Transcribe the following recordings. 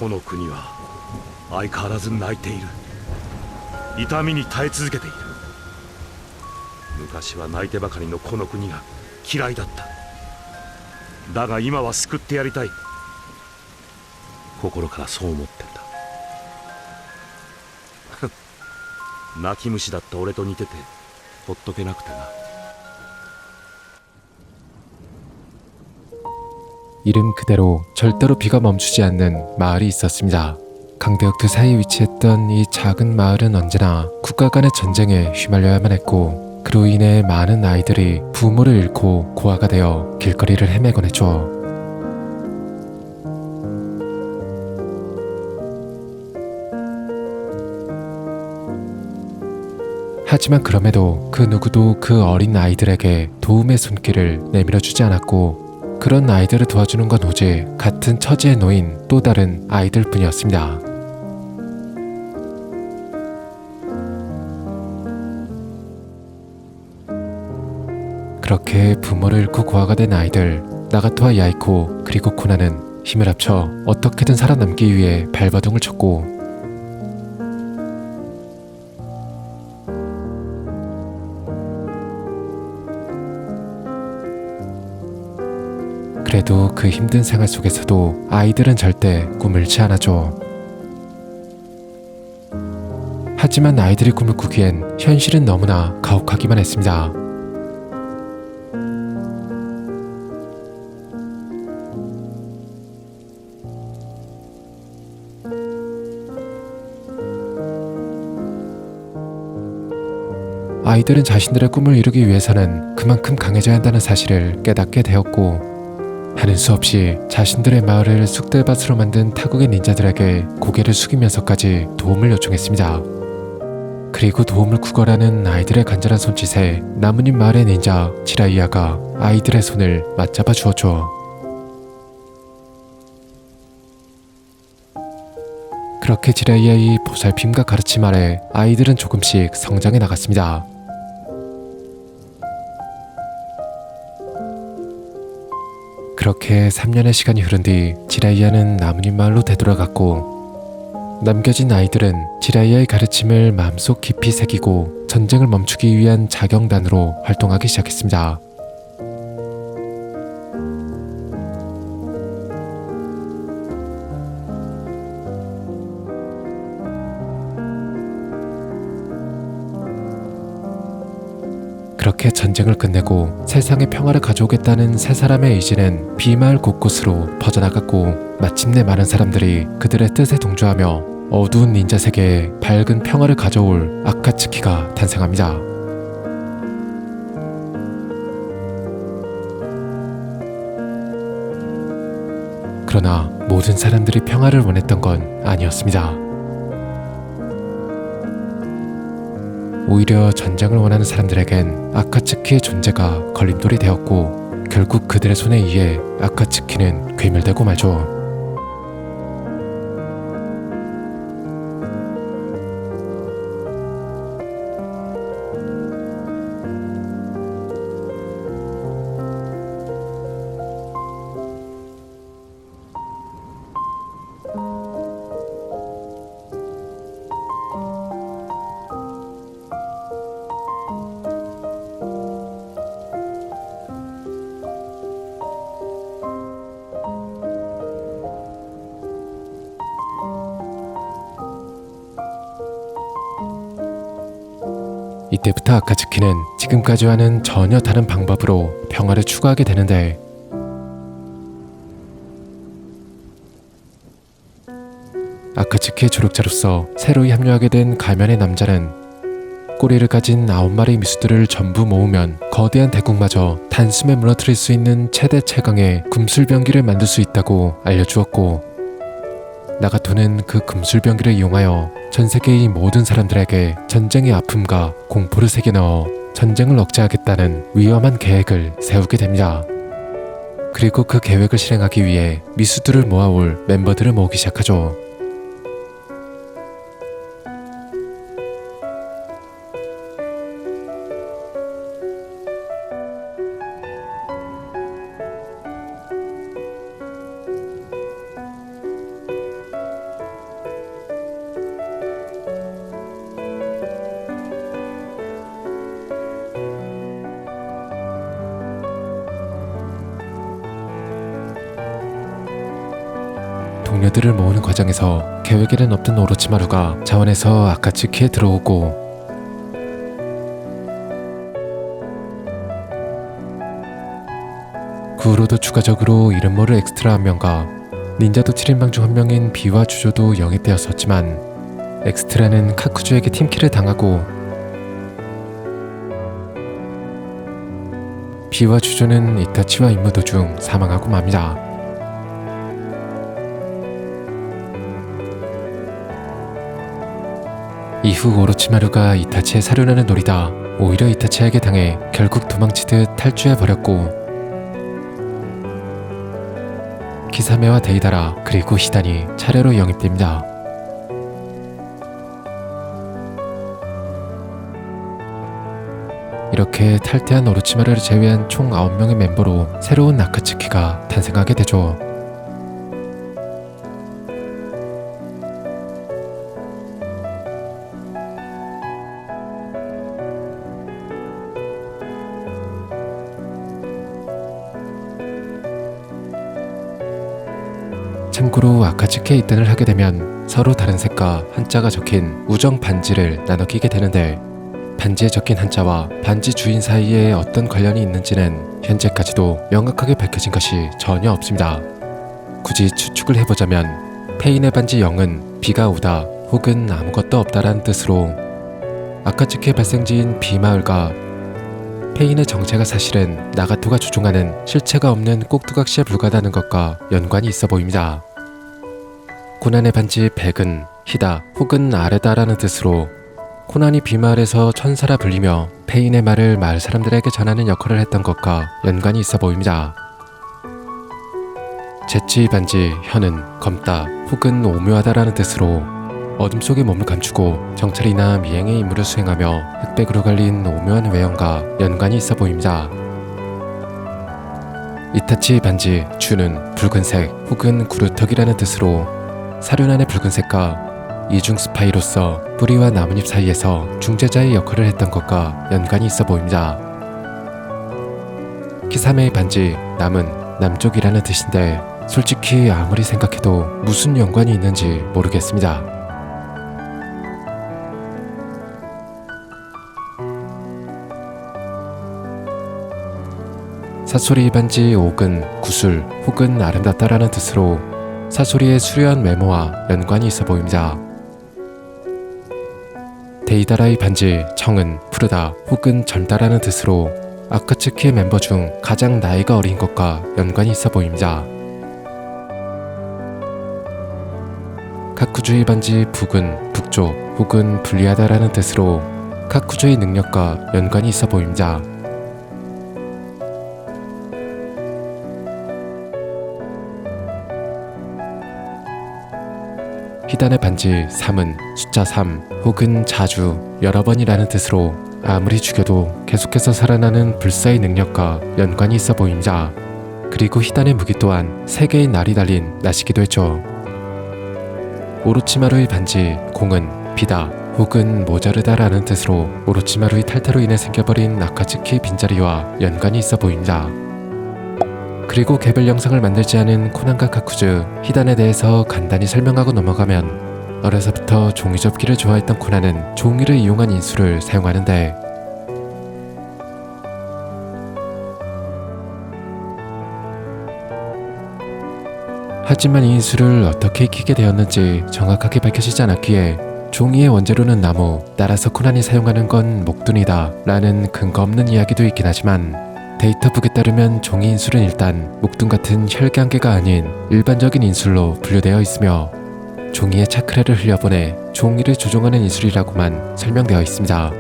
この国は相変わらず泣いている。痛みに耐え続けている。昔は泣いてばかりのこの国が嫌いだった。だが今は救ってやりたい。心からそう思ってんだ。泣き虫だった俺と似ててほっとけなくてな。 이름 그대로 절대로 비가 멈추지 않는 마을이 있었습니다. 강대역두 사이에 위치했던 이 작은 마을은 언제나 국가 간의 전쟁에 휘말려야만 했고, 그로 인해 많은 아이들이 부모를 잃고 고아가 되어 길거리를 헤매곤 했죠. 하지만 그럼에도 그 누구도 그 어린 아이들에게 도움의 손길을 내밀어주지 않았고, 그런 아이들을 도와주는 건 오직 같은 처지에 놓인 또 다른 아이들 뿐이었습니다. 그렇게 부모를 잃고 고아가 된 아이들 나가토와 야이코 그리고 코나는 힘을 합쳐 어떻게든 살아남기 위해 발버둥을 쳤고, 그래도 그 힘든 생활 속에서도 아이들은 절대 꿈을 잃지 않았죠. 하지만 아이들이 꿈을 꾸기엔 현실은 너무나 가혹하기만 했습니다. 아이들은 자신들의 꿈을 이루기 위해서는 그만큼 강해져야 한다는 사실을 깨닫게 되었고, 하는 수 없이 자신들의 마을을 쑥대밭으로 만든 타국의 닌자들에게 고개를 숙이면서까지 도움을 요청했습니다. 그리고 도움을 구걸하는 아이들의 간절한 손짓에 나뭇잎 마을의 닌자 지라이야가 아이들의 손을 맞잡아 주었죠. 그렇게 지라이야의 보살핌과 가르침 아래 아이들은 조금씩 성장해 나갔습니다. 그렇게 3년의 시간이 흐른 뒤 지라이야는 나뭇잎 마을로 되돌아갔고, 남겨진 아이들은 지라이야의 가르침을 마음속 깊이 새기고 전쟁을 멈추기 위한 자경단으로 활동하기 시작했습니다. 그렇게 전쟁을 끝내고 세상에 평화를 가져오겠다는 세 사람의 의지는 비마을 곳곳으로 퍼져나갔고, 마침내 많은 사람들이 그들의 뜻에 동조하며 어두운 닌자 세계에 밝은 평화를 가져올 아카츠키가 탄생합니다. 그러나 모든 사람들이 평화를 원했던 건 아니었습니다. 오히려 전쟁을 원하는 사람들에겐 아카츠키의 존재가 걸림돌이 되었고, 결국 그들의 손에 의해 아카츠키는 괴멸되고 말죠. 이때부터 아카츠키는 지금까지와는 전혀 다른 방법으로 평화를 추구하게 되는데, 아카츠키의 조력자로서 새로이 합류하게 된 가면의 남자는 꼬리를 가진 9마리의 미수들을 전부 모으면 거대한 대국마저 단숨에 무너뜨릴 수 있는 최대 최강의 금술병기를 만들 수 있다고 알려주었고, 나가토는 그 금술병기를 이용하여 전 세계의 모든 사람들에게 전쟁의 아픔과 공포를 새겨넣어 전쟁을 억제하겠다는 위험한 계획을 세우게 됩니다. 그리고 그 계획을 실행하기 위해 미수들을 모아올 멤버들을 모으기 시작하죠. 동료들을 모으는 과정에서 계획에는 없던 오로치마루가 자원에서 아카츠키에 들어오고 그 후로도 추가적으로 이름 모를 엑스트라 한 명과 닌자도 7인방 중 한 명인 비와 주조도 영입되었었지만 엑스트라는 카쿠주에게 팀킬을 당하고 비와 주조는 이타치와 임무 도중 사망하고 맙니다. 이후 오로치마루가 이타치의 사륜안을 노리다 오히려 이타치에게 당해 결국 도망치듯 탈주해버렸고 기사메와 데이다라 그리고 히단이 차례로 영입됩니다. 이렇게 탈퇴한 오로치마루를 제외한 총 9명의 멤버로 새로운 아카츠키가 탄생하게 되죠. 참고로 아카츠키에 입단을 하게 되면 서로 다른 색과 한자가 적힌 우정 반지를 나눠 끼게 되는데 반지에 적힌 한자와 반지 주인 사이에 어떤 관련이 있는지는 현재까지도 명확하게 밝혀진 것이 전혀 없습니다. 굳이 추측을 해보자면 페인의 반지 0은 비가 오다 혹은 아무것도 없다라는 뜻으로 아카츠키의 발생지인 비마을과 페인의 정체가 사실은 나가토가 주종하는 실체가 없는 꼭두각시에 불과하다는 것과 연관이 있어 보입니다. 코난의 반지 100은 히다 혹은 아래다라는 뜻으로 코난이 비마을에서 천사라 불리며 페인의 말을 마을 사람들에게 전하는 역할을 했던 것과 연관이 있어 보입니다. 제치 반지 현은 검다 혹은 오묘하다라는 뜻으로 어둠 속에 몸을 감추고 정찰이나 미행의 임무를 수행하며 흑백으로 갈린 오묘한 외형과 연관이 있어 보입니다. 이타치 반지 주는 붉은색 혹은 구루턱이라는 뜻으로 사륜안의 붉은색과 이중 스파이로서 뿌리와 나뭇잎 사이에서 중재자의 역할을 했던 것과 연관이 있어 보입니다. 키사메의 반지 남은 남쪽이라는 뜻인데 솔직히 아무리 생각해도 무슨 연관이 있는지 모르겠습니다. 사소리 반지 옥은 구술 혹은 아름답다라는 뜻으로 사소리의 수려한 외모와 연관이 있어 보입니다. 데이다라의 반지 청은 푸르다 혹은 젊다라는 뜻으로 아카츠키의 멤버 중 가장 나이가 어린 것과 연관이 있어 보입니다. 카쿠주의 반지 북은 북쪽 혹은 불리하다라는 뜻으로 카쿠주의 능력과 연관이 있어 보입니다. 히단의 반지 3은 숫자 3 혹은 자주 여러 번이라는 뜻으로 아무리 죽여도 계속해서 살아나는 불사의 능력과 연관이 있어 보입니다. 그리고 히단의 무기 또한 3개의 날이 달린 낫이기도 했죠. 오로치마루의 반지 공은 비다 혹은 모자르다라는 뜻으로 오로치마루의 탈퇴로 인해 생겨버린 아카츠키 빈자리와 연관이 있어 보입니다. 그리고 개별 영상을 만들지 않은 코난과 카쿠즈, 히단에 대해서 간단히 설명하고 넘어가면 어려서부터 종이 접기를 좋아했던 코난은 종이를 이용한 인수를 사용하는데 하지만 이 인수를 어떻게 익히게 되었는지 정확하게 밝혀지지 않았기에 종이의 원재료는 나무, 따라서 코난이 사용하는 건 목둔이다 라는 근거 없는 이야기도 있긴 하지만 데이터북에 따르면 종이 인술은 일단 목둔 같은 혈기한개가 아닌 일반적인 인술로 분류되어 있으며 종이에 차크레를 흘려보내 종이를 조종하는 인술이라고만 설명되어 있습니다.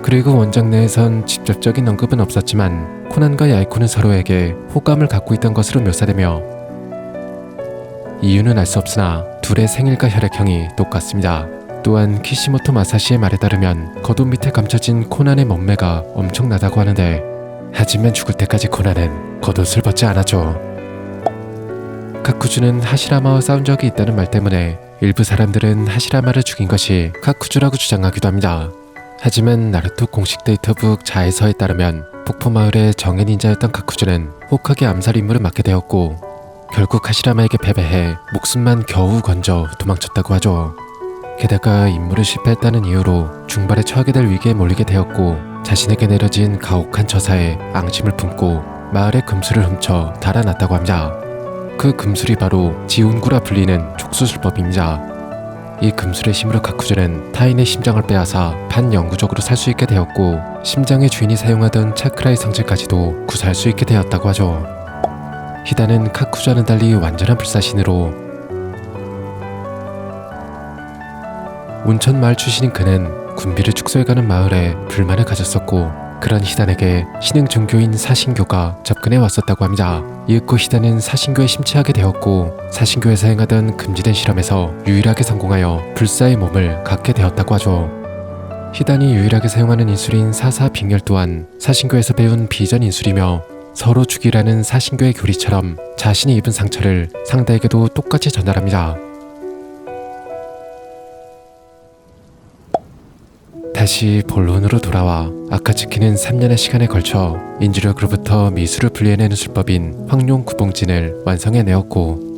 그리고 원작 내에선 직접적인 언급은 없었지만 코난과 야이코는 서로에게 호감을 갖고 있던 것으로 묘사되며 이유는 알 수 없으나 둘의 생일과 혈액형이 똑같습니다. 또한 키시모토 마사시의 말에 따르면 겉옷 밑에 감춰진 코난의 몸매가 엄청나다고 하는데 하지만 죽을 때까지 코난은 겉옷을 벗지 않았죠. 카쿠주는 하시라마와 싸운 적이 있다는 말 때문에 일부 사람들은 하시라마를 죽인 것이 카쿠주라고 주장하기도 합니다. 하지만 나루토 공식 데이터북 자에서에 따르면 폭포마을의 정예 닌자였던 카쿠주는 호카게 암살 임무를 맡게 되었고 결국 하시라마에게 패배해 목숨만 겨우 건져 도망쳤다고 하죠. 게다가 임무를 실패했다는 이유로 중발에 처하게 될 위기에 몰리게 되었고 자신에게 내려진 가혹한 처사에 앙심을 품고 마을의 금술을 훔쳐 달아났다고 합니다. 그 금술이 바로 지운구라 불리는 촉수술법입니다. 이 금술의 힘으로 가쿠즈는 타인의 심장을 빼앗아 반영구적으로 살 수 있게 되었고 심장의 주인이 사용하던 차크라의 성질까지도 구사할 수 있게 되었다고 하죠. 히다는 카쿠즈와는 달리 완전한 불사신으로 온천 마을 출신인 그는 군비를 축소해가는 마을에 불만을 가졌었고 그런 히단에게 신흥 종교인 사신교가 접근해 왔었다고 합니다. 이윽고 히단은 사신교에 심취하게 되었고 사신교에서 행하던 금지된 실험에서 유일하게 성공하여 불사의 몸을 갖게 되었다고 하죠. 히단이 유일하게 사용하는 인술인 사사빅렬 또한 사신교에서 배운 비전 인술이며 서로 죽이라는 사신교의 교리처럼 자신이 입은 상처를 상대에게도 똑같이 전달합니다. 다시 본론으로 돌아와 아카츠키는 3년의 시간에 걸쳐 인주력으로부터 미술을 분리해내는 술법인 황룡 구봉진을 완성해내었고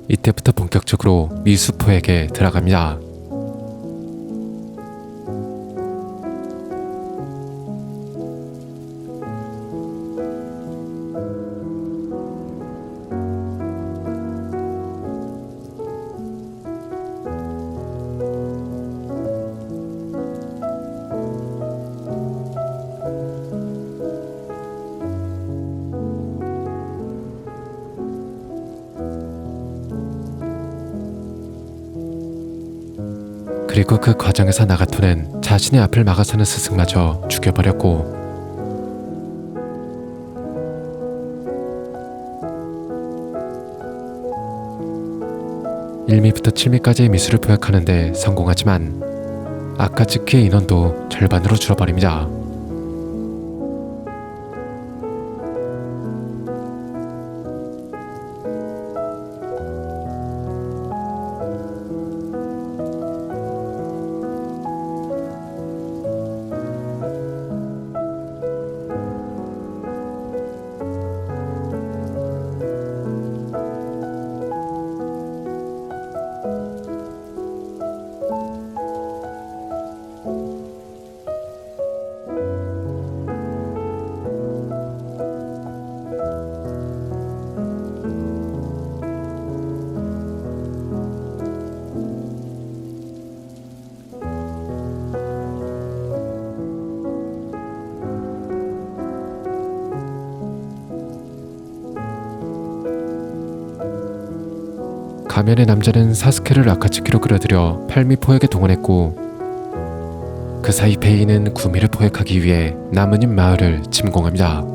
이때부터 본격적으로 미수포에게 들어갑니다. 그리고 그 과정에서 나가토는 자신의 앞을 막아서는 스승마저 죽여버렸고 1미부터 7미까지의 미술을 포획하는데 성공하지만 아카츠키의 인원도 절반으로 줄어버립니다. 가면의 남자는 사스케를 아카츠키로 끌어들여 8미포에게 동원했고 그 사이 베이는 구미를 포획하기 위해 나뭇잎 마을을 침공합니다.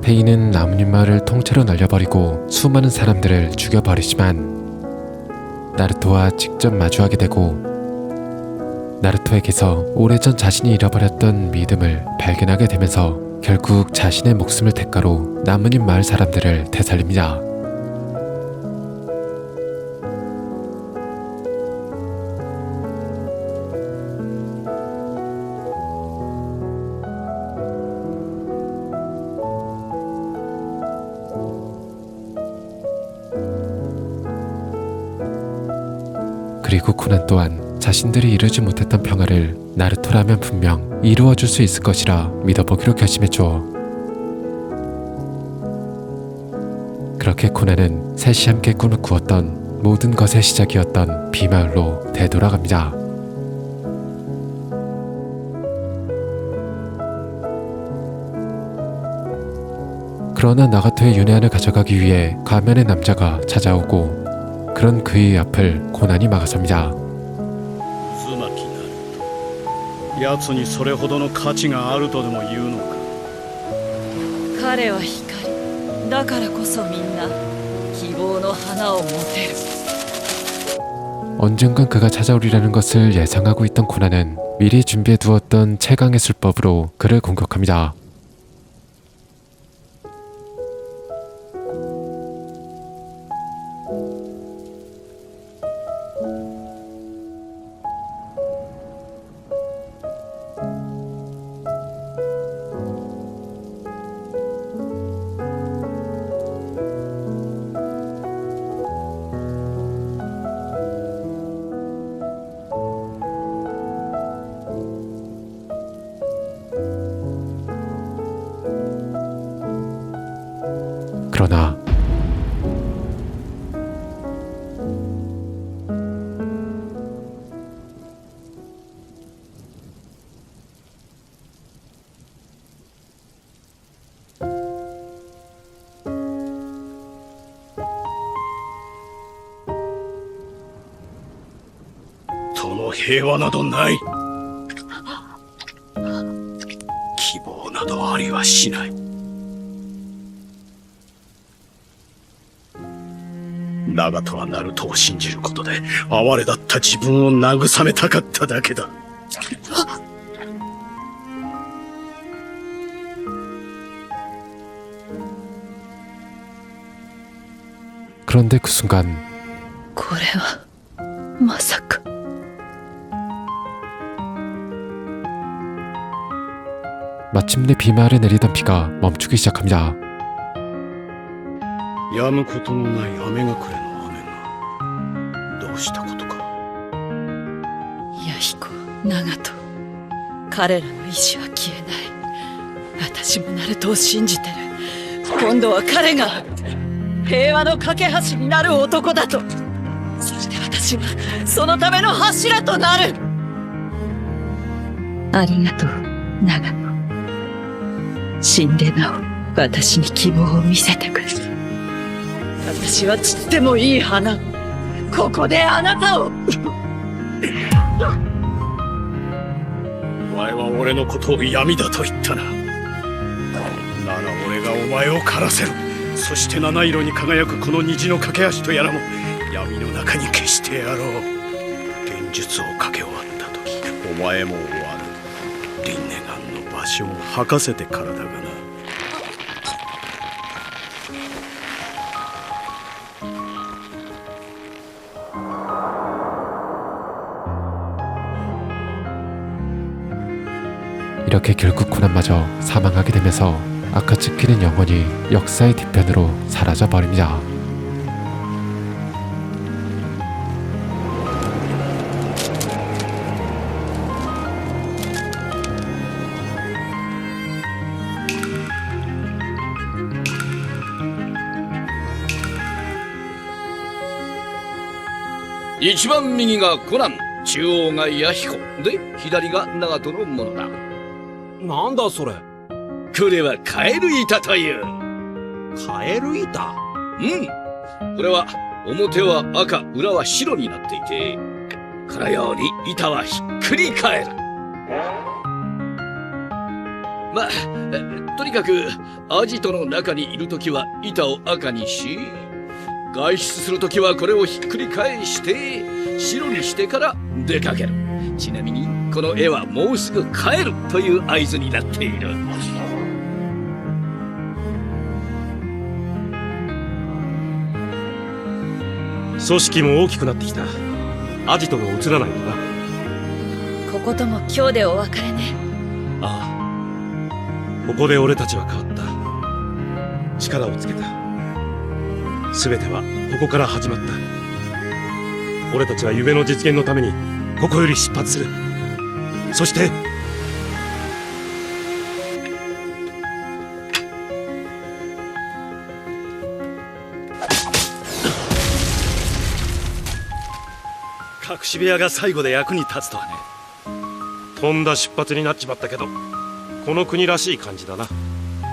페이는 나뭇잎 마을을 통째로 날려버리고 수많은 사람들을 죽여버리지만 나루토와 직접 마주하게 되고 나루토에게서 오래전 자신이 잃어버렸던 믿음을 발견하게 되면서 결국 자신의 목숨을 대가로 나뭇잎 마을 사람들을 되살립니다. 그리고 코난 또한 자신들이 이루지 못했던 평화를 나루토라면 분명 이루어줄 수 있을 것이라 믿어보기로 결심했죠. 그렇게 코난은 셋이 함께 꿈을 꾸었던 모든 것의 시작이었던 비마을로 되돌아갑니다. 그러나 나가토의 윤회안을 가져가기 위해 가면의 남자가 찾아오고 그런 그의 앞을 고난이 막아섭니다. 渦巻きなると奴にそれほどの価値があるとでも言うのか。彼は光、だからこそみんな希望の花を持てる。 언젠간 그가 찾아오리라는 것을 예상하고 있던 고난은 미리 준비해 두었던 최강의 술법으로 그를 공격합니다. 그러나殿平和などない。希望などありはしない。長門はナルトを信じることで哀れだった自分を慰めたかっただけだ。 그런데 그 순간 これはまさか。 마침내 비마를 내리던 비가 멈추기 시작합니다. 止むことのない雨がくれの雨がどうしたことか。弥彦、長門、彼らの意志は消えない。私もナルトを信じてる。今度は彼が平和の架け橋になる男だと。そして私はそのための柱となる。ありがとう、長門。死んでなお私に希望を見せてくれ。私は散ってもいい花。ここであなたを。お前は俺のことを闇だと言ったな。なら俺がお前を狩らせる。そして七色に輝くこの虹の架け橋とやらも闇の中に消してやろう。現術をかけ終わった時お前も終わる。リンネガンの場所を吐かせてからだがな。이렇게 결국 고난마저 사망하게 되면서 아카츠키는 영원히 역사의 뒤편으로 사라져 버립니다. 이番右がコナン、中央が弥彦で左が長門のものだ。なんだそれ。これはカエル板という。カエル板。うん。これは表は赤、裏は白になっていて、このように板はひっくり返る。まあ、とにかくアジトの中にいるときは板を赤にし、外出するときはこれをひっくり返して白にしてから出かける。ちなみにこの絵はもうすぐ帰るという合図になっている。組織も大きくなってきた。アジトが映らないんだな。こことも今日でお別れね。ああ、ここで俺たちは変わった。力をつけた。全てはここから始まった。俺たちは夢の実現のためにここより出発する。そして隠し部屋が最後で役に立つとはね。とんだ出発になっちまったけど、この国らしい感じだな。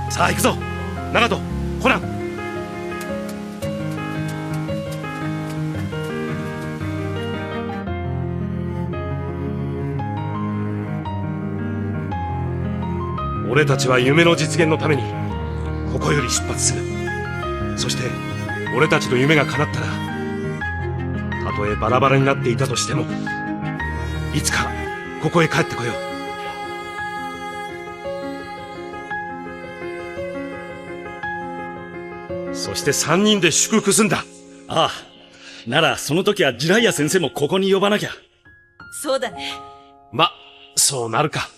さあ行くぞ、長門、コナン。俺たちは夢の実現のためにここより出発する。そして俺たちの夢が叶ったら、たとえバラバラになっていたとしても、いつかここへ帰ってこよう。そして3人で祝福すんだ。ああ、ならその時はジライア先生もここに呼ばなきゃ。そうだね。ま、そうなるか。